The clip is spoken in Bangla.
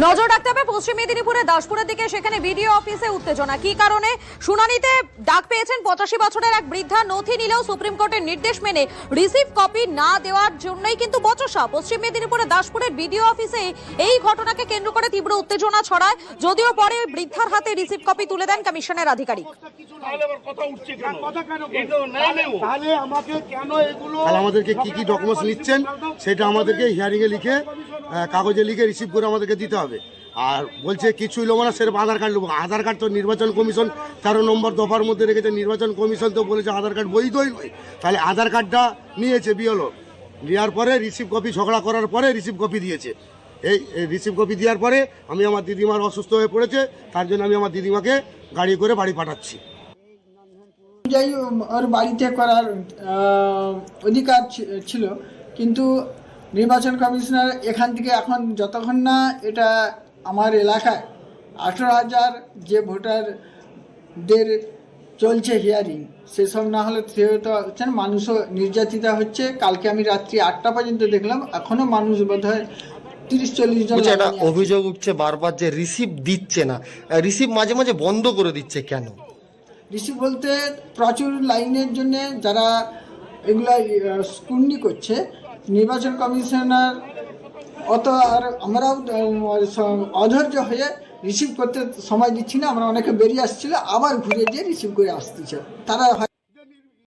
নজর রাখতে হবে পশ্চিম মেদিনীপুরের দাসপুরের দিকে, সেখানে বিডিও অফিসে উত্তেজনা। কি কারণে? শুনানিতে ডাক পেয়েছেন 85 বছরের এক বৃদ্ধা। নথি নিলেও সুপ্রিম কোর্টের নির্দেশ মেনে রিসিভ কপি না দেওয়ার জন্যই কিন্তু বচসা। পশ্চিম মেদিনীপুরের দাসপুরের বিডিও অফিসে এই ঘটনাকে কেন্দ্র করে তীব্র উত্তেজনা ছড়ায়, যদিও পরে ওই বৃদ্ধার হাতে রিসিভ কপি তুলে দেন কমিশনের আধিকারিক। তাহলে আমাদেরকে কি কি ডকুমেন্টস নিচ্ছেন সেটা আমাদেরকে হিয়ারিং এ লিখে কাগজে লিখে রিসিভ করে আমাদেরকে দিতে হবে। আর বলছে কিছুই লোবো না, সেরকম আধার কার্ড লোবো। আধার কার্ড তো নির্বাচন কমিশন 13 নম্বর দফার মধ্যে রেখেছে। নির্বাচন কমিশন তো বলেছে আধার কার্ড বৈধই নয়। তাহলে আধার কার্ডটা নিয়েছে বিএলও, নেওয়ার পরে রিসিভ কপি ঝগড়া করার পরে রিসিভ কপি দিয়েছে। এই রিসিভ কপি দেওয়ার পরে আমি আমার দিদিমার অসুস্থ হয়ে পড়েছে, তার জন্য আমি আমার দিদিমাকে গাড়ি করে বাড়ি পাঠাচ্ছি। যাই ওর বাড়িতে করার অধিকার ছিল, কিন্তু নির্বাচন কমিশনার এখান থেকে এখন যতক্ষণ না এটা আমার এলাকায় 18,000 যে ভোটারদের চলছে হিয়ারিং, সেসব না হলে সেহেতু হচ্ছেন মানুষও নির্যাতিত হচ্ছে। কালকে আমি রাত্রি 8টা পর্যন্ত দেখলাম, এখনও মানুষ বোধ হয় 30-40 জন। একটা অভিযোগ উঠছে বারবার যে রিসিভ দিচ্ছে না, রিসিভ মাঝে মাঝে বন্ধ করে দিচ্ছে, কেন? রিসিভ বলতে প্রচুর লাইনের জন্য যারা এগুলা স্ক্রুটিনি করছে, নির্বাচন কমিশনার অত আর আমরাও অধৈর্য হয়ে রিসিভ করতে সময় দিচ্ছি না। আমরা অনেকে বেরিয়ে আসছিল, আবার ঘুরে গিয়ে রিসিভ করে আসতেছে তারা।